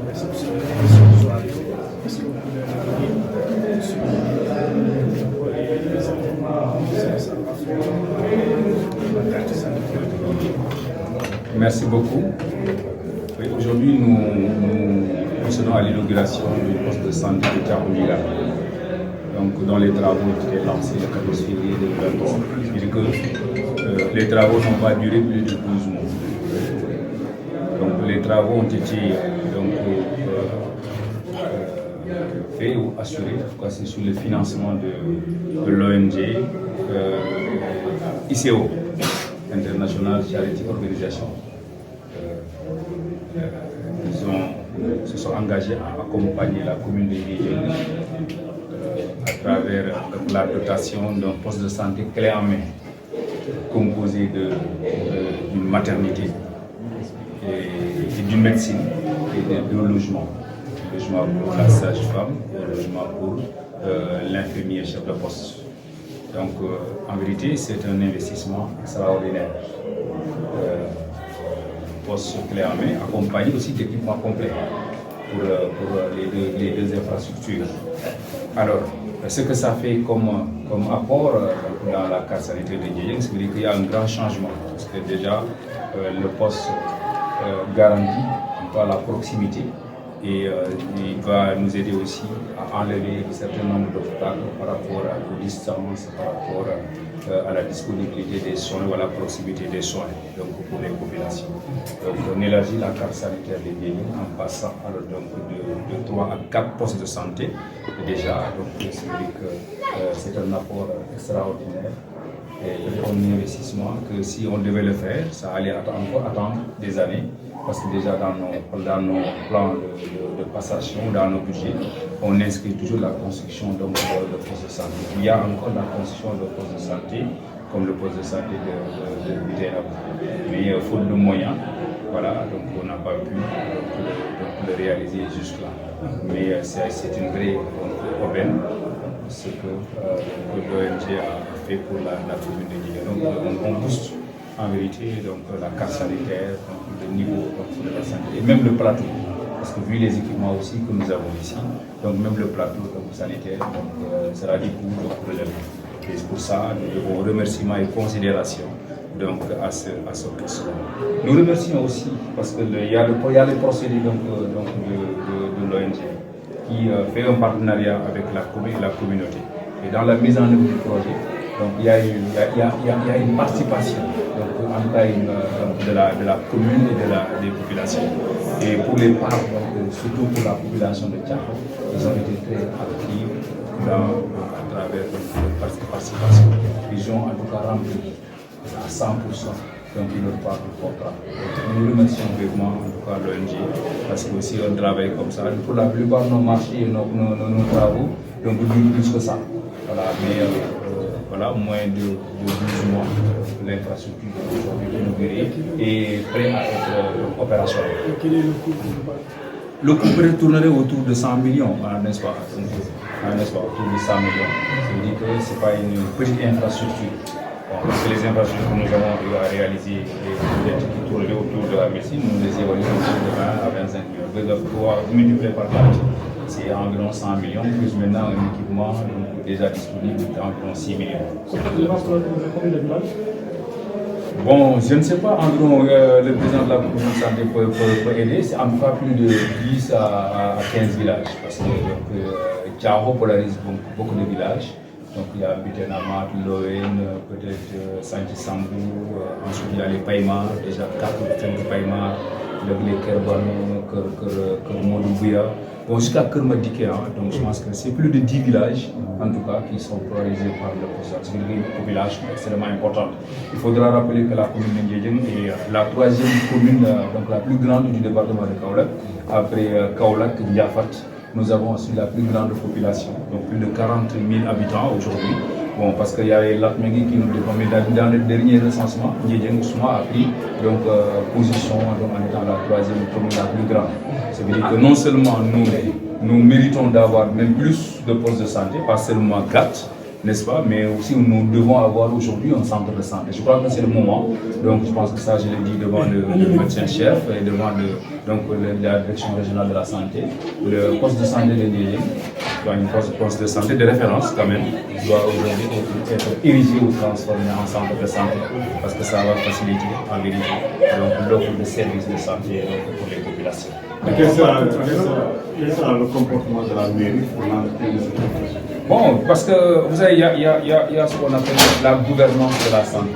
réceptionner ce soir. Est-ce que vous pouvez revenir sur les événements ça va faire la carte sanitaire de Guinée? Merci beaucoup. Oui, aujourd'hui, nous procédons à l'inauguration du poste de santé de Tchakoumila. Donc, dans les travaux qui étaient lancés le 14 février 2023, c'est-à-dire que les travaux n'ont pas duré plus de 12 mois. Donc, les travaux ont été faits ou assurés, en tout cas, c'est sur le financement de l'ONG ICO, International Charity Organisation. Ils se sont engagés à accompagner la commune de Guédiawaye à travers la dotation d'un poste de santé clé en main, composé d'une maternité et d'une médecine et de deux logements. Un logement pour la sage-femme et un logement pour l'infirmier chef de poste. Donc, en vérité, c'est un investissement extraordinaire. Poste clé en main, accompagné aussi d'équipements complets pour les deux infrastructures. Alors, ce que ça fait comme apport dans la carte sanitaire de Guédiawaye, c'est qu'il y a un grand changement. Parce que déjà, le poste garantit la proximité et il va nous aider aussi à enlever un certain nombre d'obstacles par rapport aux distances, par rapport à la disponibilité des soins ou à la proximité des soins donc pour les populations. Donc on élargit la carte sanitaire des Guédiawaye en passant alors, donc, de 3 à 4 postes de santé. Et déjà, c'est un apport extraordinaire et un investissement que si on devait le faire, ça allait encore attendre des années. Parce que déjà dans nos plans de passation, dans nos budgets, on inscrit toujours la construction de postes de santé. Il y a encore la construction de postes de santé, comme le poste de santé de Guédiawaye. Mais faute de moyens, voilà, donc on n'a pas pu le réaliser jusque-là. Mais c'est une vraie aubaine, ce que l'ONG a fait pour la commune de Guédiawaye. Donc on booste en vérité donc, la carte sanitaire, donc, le niveau de la santé, et même le plateau, parce que vu les équipements aussi que nous avons ici, donc même le plateau sanitaire sera du coup relevé. Et c'est pour ça nous devons remerciements et considération donc, à ce poste. Nous remercions aussi parce qu'il y a le procédé de l'ONG qui fait un partenariat avec la commune et la communauté. Et dans la mise en œuvre du projet, donc, il y a une participation donc, en tout cas, de la commune et des populations. Et pour les parts, surtout pour la population de Tchako, ils ont été très actifs à travers cette participation. Ils ont en tout cas rempli à 100% donc leur part du contrat. Nous remercions vraiment en tout cas l'ONG parce que aussi on travaille comme ça. Pour la plupart de nos marchés et nos travaux, donc plus que ça. Voilà, mais voilà, moins de 12 mois, l'infrastructure est aujourd'hui inaugurée et prête à être opérationnelle. Quel est le coût? Le coût peut tourner autour de 100 millions, n'est-ce pas? Autour de 100 millions. Ça veut dire que ce n'est pas une petite infrastructure. Bon, parce que les infrastructures que nous avons réalisées qui tournent autour de la médecine, nous les évaluons autour de 20 à 25 millions. Vous devez pouvoir multiplier par 4. C'est environ 100 millions, plus maintenant un équipement déjà disponible d'environ 6 millions. Combien de villages? Bon, je ne sais pas, environ le président de la communauté de santé peut aider, c'est en tout cas plus de 10 à 15 villages, parce que Tcharo polarise beaucoup de villages. Donc il y a Butenamat, Loen, peut-être Santi Sambou, ensuite il y a les Païmars, déjà 4 ou 5 Païmars, les Kerbano, Kermodoubouya, bon, jusqu'à Kermadike, donc je pense que c'est plus de 10 villages en tout cas qui sont polarisés par le poste. C'est une population extrêmement importante. Il faudra rappeler que la commune de Guédiawaye est la 3e commune, donc la plus grande du département de Kaolack, après Kaolack, Ndiafat. Nous avons aussi la plus grande population, donc plus de 40 000 habitants aujourd'hui. Bon, parce qu'il y a l'Atmégui qui nous défend, mais dans le dernier recensement, Guédiawaye a pris donc, position en étant la 3e commune la plus grande. Ça veut dire que non seulement nous méritons d'avoir même plus de postes de santé, pas seulement 4, n'est-ce pas, mais aussi nous devons avoir aujourd'hui un centre de santé. Je crois que c'est le moment, donc je pense que ça je l'ai dit devant le médecin-chef et devant donc la direction régionale de la santé, le poste de santé de Ndiédiène, un poste de santé de référence quand même, doit aujourd'hui être érigé ou transformé en centre de santé, parce que ça va faciliter en vérité l'offre de services de santé pour les populations. Quel sera le comportement de la mairie pour l'entretien de cette infrastructure? Bon, parce que vous savez, il y a ce qu'on appelle la gouvernance de la santé.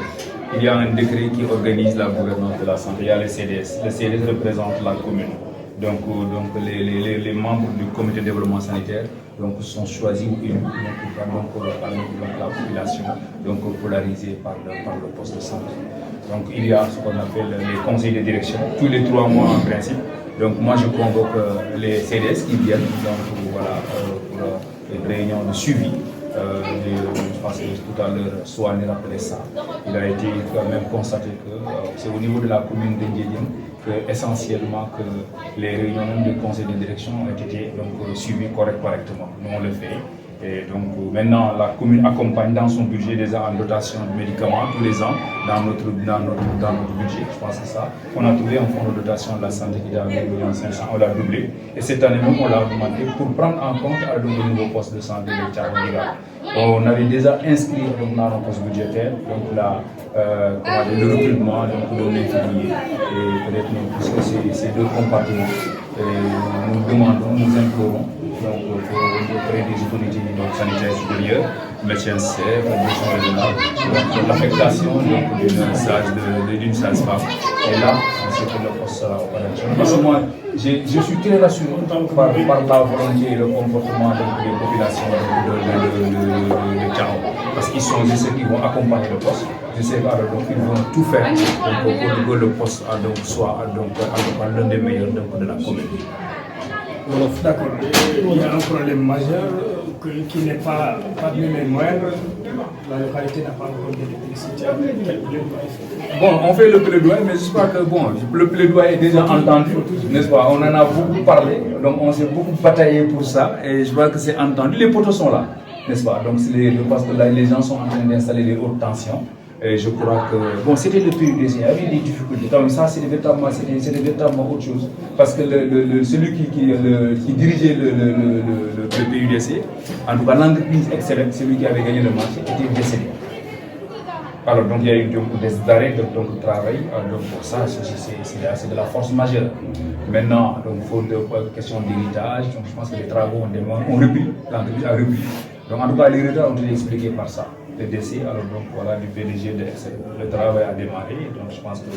Il y a un décret qui organise la gouvernance de la santé. Il y a le CDS. Le CDS représente la commune. Donc les membres du comité de développement sanitaire sont choisis ou élus par la population, polarisés par le poste de santé. Donc il y a ce qu'on appelle les conseils de direction, tous les 3 mois en principe. Donc moi je convoque les CDS qui viennent pour une réunion de suivi. Je pense que tout à l'heure, Soane rappelait ça. Il a été quand même constaté que c'est au niveau de la commune de Ndiédiène que essentiellement que les réunions de conseil de direction ont été suivies correctement. Nous on le fait. Et donc maintenant la commune accompagne dans son budget déjà en dotation de médicaments tous les ans dans notre budget. Je pense que ça. On a trouvé un fonds de dotation de la santé qui est à 1,5 million, on l'a doublé. Et cette année même on l'a augmenté pour prendre en compte le nouveau poste de santé de Thiaroye. On avait déjà inscrit dans nos postes budgétaires le recrutement de l'infirmier et peut-être puisque c'est 2 compartiments. Nous demandons, nous implorons auprès des autorités sanitaires supérieures, médecins chefs, direction régionale, l'affectation d'une sage-femme. Et là, c'est que le poste sera opérationnel. Parce que moi, je suis très rassuré par la volonté et le comportement des populations de Thiaroye. Parce qu'ils sont ceux qui vont accompagner le poste. Je sais qu'ils vont tout faire pour que le poste soit l'un des meilleurs de la commune. D'accord. Il y a un problème majeur qui n'est pas parmi les moindres. La localité n'a pas encore d'électricité. Bon, on fait le plaidoyer, mais j'espère que le plaidoyer est déjà entendu, n'est-ce pas? On en a beaucoup parlé, donc on s'est beaucoup bataillé pour ça, et je vois que c'est entendu. Les poteaux sont là, n'est-ce pas? Donc parce que là, les gens sont en train d'installer les hautes tensions. Et je crois que, c'était le PUDC, il y avait des difficultés. Donc ça, c'était véritablement autre chose. Parce que celui qui dirigeait le PUDC, en tout cas l'entreprise excellente, celui qui avait gagné le marché, était décédé. Alors donc il y a eu des arrêts de travail. Donc pour ça, c'est de la force majeure. Maintenant, il faut des questions d'héritage. Donc je pense que les travaux ont repris, l'entreprise a repris. Donc en tout cas, les retards ont été expliqués par ça. Le décès, du PDG de Excel. Le travail a démarré, donc je pense que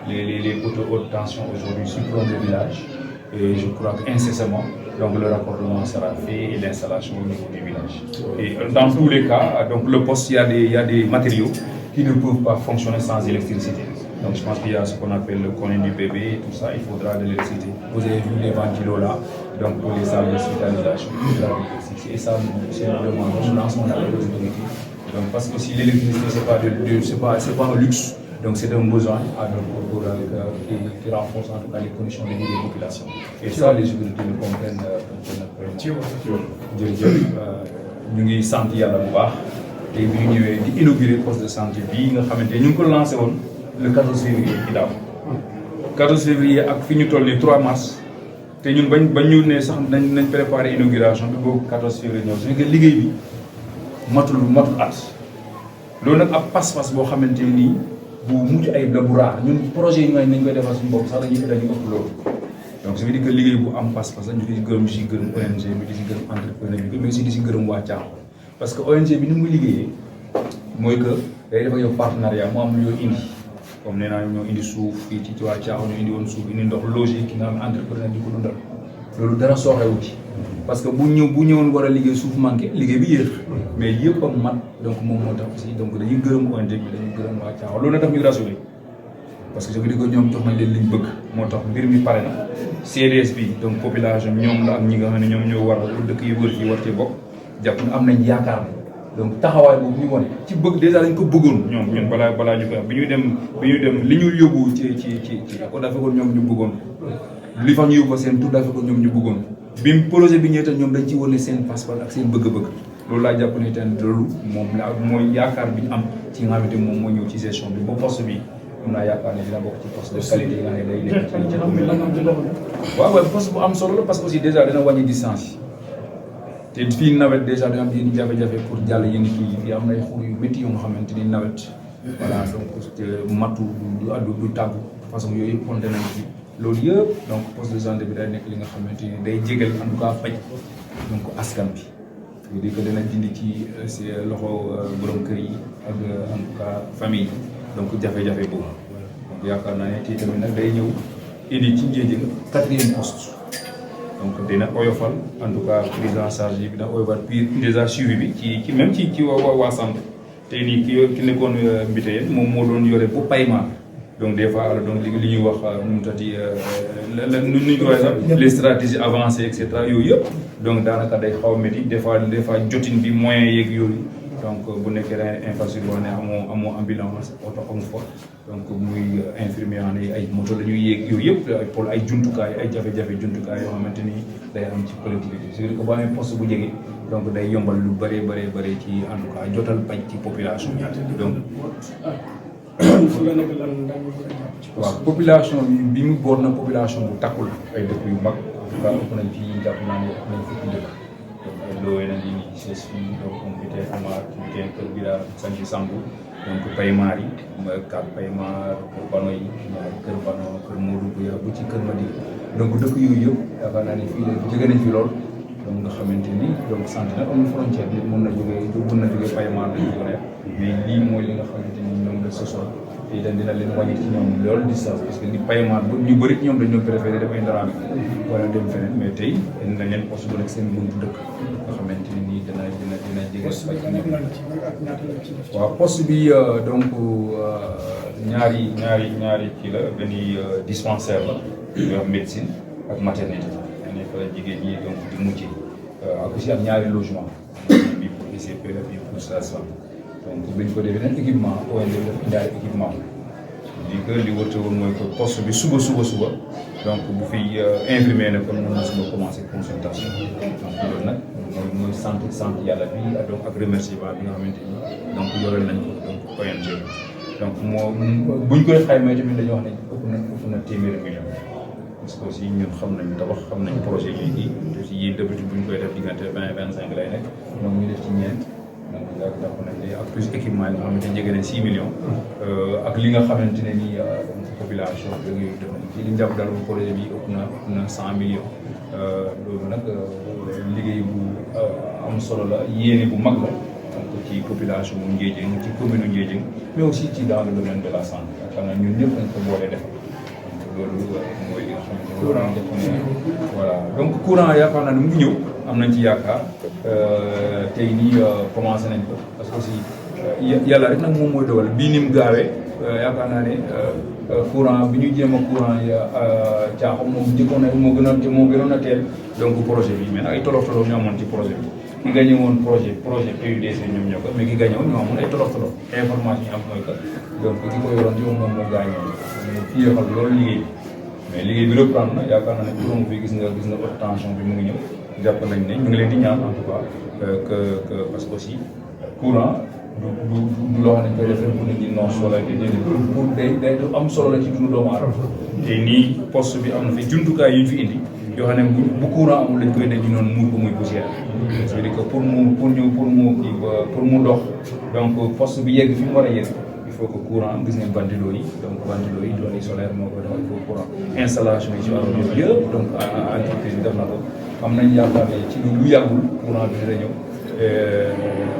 les poteaux haute tension aujourd'hui supplontent le village. Et je crois qu'incessamment, le raccordement sera fait et l'installation au niveau du village. Et dans tous les cas, le poste, il y a des matériaux qui ne peuvent pas fonctionner sans électricité. Donc je pense qu'il y a ce qu'on appelle le cône du bébé et tout ça, il faudra de l'électricité. Vous avez vu les ventilos là, pour les salles d'hospitalisation, il faudra de l'électricité. Et ça, c'est vraiment nous lançons la autorité. Donc parce que si l'électricité c'est pas un luxe, donc c'est un besoin qui renforce en tout cas les conditions de vie des populations. Et ça les autorités le comprennent. Ñu ngi sant yàlla bu baax te bi ñu ñëwee di inaugurer poste de santé bii nga xamante ñu ngi ko lancé woon le 14 février ci daaw 14 février ak fi ñu toll nii 3 mars te ñun bañ ñu ne sax nañ préparer inauguration bi boobu 14 février ñëw c'est que liggéey bi matul at loolu nag ab pas-pas boo xamante nii bu mucc ayib la bu raar ñun projet yi nañ koy defal suñu bopp sax dañuy ëpp loolu. Donc ça veut dire que liggéey bu am pas-pas la ñu di si gërëm ONG bi di si gërëm entrepreneur bi mais aussi di si gërëm waa Thiaroye parce que ONG bi ni muy liggéeyee mooy que day dafa yow partenariat mu am yoo indi comme nee naa ñoo indi suuf fii ci waa Thiaroye ñu indi woon suuf indi ndox logé ki nga xam entrepreneur di ko dundal loolu dara sooxewu ci parce que bu ñëwoon war a liggéey suuf manqué liggéey bi yéex mais yëpp am mat donc moom moo tax aussi donc dañuy gërëm ONG bi dañuy gërëm waa Thiaroye loolu nag daf ñu rassuré parce que je veux dire que ñoom jox nañ leen liñ bëgg moo tax mbir mi pare na CDS bi donc population ñoom la ak ñi nga xam ne ñoom ñoo war a dëkk yi wër ci war ci bokk jàpp na am nañ yaakaar donc taxawaay boobu ñu wane ci bëgg dèjà dañ ko bëggoon ñun balaa ñu ko bi ñuy dem li ñu yóbbu ci ko dafa ko ñoom ñu bëggoon li fa ñu yóbbu seen tur dafa ko ñoom ñu bëggoon bi projet bi ñëwee tam ñoom dañ ci wane seen passeport ak seen bëgg-bëgg loolu laa jàpp ne ten loolu moom la mooy yaakaar bi ñu am ci nga xamante moom moo ñëw ci gestion bi ba poste bi am naa yaakaar ne dina bokk ci poste de qualité yi nga xam ne day nekk ci commune waaw poste bu am solo la parce que aussi déjà dina wàññi distance yi te fii nawet déjà dina am yenn jafe-jafe pour jàll yenn kii yi am nay xur yu métti yu nga xamante ni nawet voilà donc matu du tàggu façon yooyu yëpp ponte nañ ci loolu yëpp donc poste de santé bi day nekk li nga xamante ni day jégal en tout cas faj donc askan bi di ko dina dindi ci si loxo borom kër yi ak en tout cas famille donc jafe-jafe boobu donc yaakaar naa ne kii tamit nag day ñëw indi ci Ndiédiène 4e poste donc dina oyofal en tout cas prise en charge yi dina oyofal puis déjà suivi bi ci même ci waa santé tey nii ki nekkoon Mbiteyeen moom moo doon yore bu paiement donc des fois donc li ñuy wax nu mu tati nu ñu ko waxee sax les stratégies avancées et cetera yooyu yëpp donc daanaka day xaw a métti des fois jotin bi moyens yeeg yooyu donc bu nekkee da ngay infrastructure ne amoo ambulance oto amu fa donc muy infirmier yi ay moto la ñuy yéeg yooyu yëpp pour ay jumtukaay ay jafe-jafe jumtukaay yoo xamante ni day am ci collectivité c'est-à-dire que boo amee poste bu jege donc day yombal lu bëree ci en tout cas jotal paj ci population bi donc. waaw population bi mu boor na population bu takkul ay dëkk yu mag en tout cas ëpp nañ fi jàpp naa ne ëpp nañ fukki dëkk donc ay Lowe na lii nii CES fii donc Mbitey Amar Mbitey Kër Bira Sanji Sambu donc Paymar yi 4 Paymar Kër Bano yi ñaari Kër Bano Kër Modou Bouya bu ci Kër Madi donc dëkk yooyu yëpp yaakaar naa ne fii la jege nañ fi lool donc nga xamante ni donc santé nag amul frontière nit mën na jógee Paymar lañ jógee mais lii mooy li nga xamante ni ñoom la sosoon te itam dina leen wàññi ci ñoom loolu distance parce que ni Paymar ñu bëri ñoom dañoo préféré def ay ndaraam wala dem feneen mais tey dañ leen poste bu nekk seen buntu dëkk nga xamante ni nii dina jege waaw poste bi donc ñaari kii la benn dispensaire la ñu wax médecine ak maternité ne fa la jigéen ñi donc di mucc ak aussi am ñaari logement bi pour ICP la bi pour sage-femme donc bi ñu ko defee nag équipement ONG def indaale équipement li wërte woon mooy que poste bi suba donc bu fi infirmier ne kon mën na suba commencé consultation donc loolu nag mooy sant yàlla bi donc ak remerciement bi nga xamante ni donc yoreel nañ ko donc ONG donc buñ koy xaymaa tamit dañoo wax ne ëpp na téeméeri million parce que aussi ñun xam nañu tabax xam nañu projet yi te aussi yii d'habitude bu ñu koy def diggante 20-25 lay nekk donc ñu def ci ñeent donc daal jàpp nañ ne ak plus équipement yi nga xamante ne jege nañ 6 millions ak li nga xamante ne nii population bi yooyu def nañ ci li ñu jàpp daal projet bi ëpp na 100 millions loolu nag liggéey bu am solo la yéene bu mag la donc ci population bu Ndiédiène ci commune Ndiédiène mais aussi ci dans le domaine de la santé yaakaar naa ñun ñëpp dañ ko boole def loolu mooy li nga xamante ne loolu def ne voilà donc courant yaakaar naa ne mu ngi ñëw am nañ ci yaakaar tey nii commencé nañ ko parce que aussi yàlla rek nag moom mooy dogal bii ni mu gaawee yaakaar naa ne courant bi ñu jéem a courant caaxam moom njëkkoon a moo gënoon a teel donc projet bi mais nag ay tolof ñu amoon ci projet bi ki gagné woon projet PUDC ñoom ñoo ko mais ki gagné woon ñoo amoon ay tolof information yi am mooy que donc ki ko yoroon yow moom moo gagné mais kii yoo xam loolu liggéey bi mais liggéey bi reprendre na yaakaar naa ne courant bi gis nga haute tension bi mu ngi ñëw jàpp nañ ne ñu ngi leen di ñaan en tout cas que parce que aussi courant du loo xam ne koy def rek pour nit ñi noos wala pour day am solo la ci dundu doomu aadama te nii poste bi am na fi jumtukaay yu ñu fi indi yoo xam ne bu courant amul lañ koy denc noonu muur ko muy poussière c'est-à-dire que pour mu dox donc poste bi yegg fi mu war a yegg il faut que courant gis ngeen ventilo yi donc ventilo yi doole solaire moo koy defal il faut courant installation yi ci wàllu yëpp donc entreprise bi def na ko am nañ yaakaar ne ci lu yàggul courant bi dina ñëw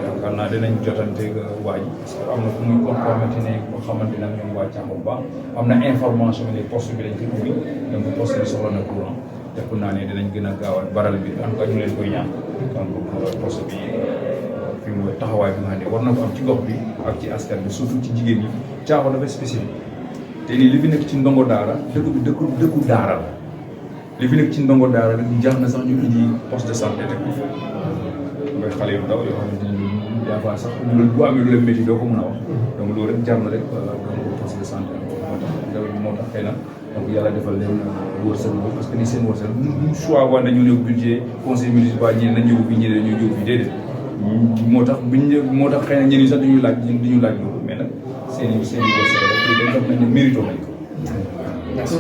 yaakaar naa dinañ jotante waa ji parce que am na fu muy compromettre ne boo xamante nag ñoom waa Thiam bu baax am na information ne poste bi dañ koy ubbi donc poste bi soxla na courant def naa ne dinañ gën a gaawal baral bi en tout cas ñu leen koy ñaan donc poste bi fi mu taxawaay bi nga xam ne war na ko am ci gox bi ak ci askan bi surtout ci jigéen ñi Thiam dafa spécifique te nii li fi nekk ci ndongo daara dëkk bi dëkku daara la li fi nekk ci ndongo daara rek jaax na sax ñu indi poste de santé teg ko fi mooy xale yu ndaw yoo xamante ne des fois sax bu amee lu leen métti doo ko mën a wax donc loolu rek jar na rek donc poste de santé moo tax xëy na donc yàlla defal leen wërsëg boobu parce que ni seen wërsëg du choix waa dañu ñëw budget conseil municipal ñi nañ ñëw fi ñi dañuy ñëw fi déedéet moo tax xëy na ñenn ñi sax duñu laaj loolu mais nag seen i wërsëg rek Merci. mérito nañ ko. Merci.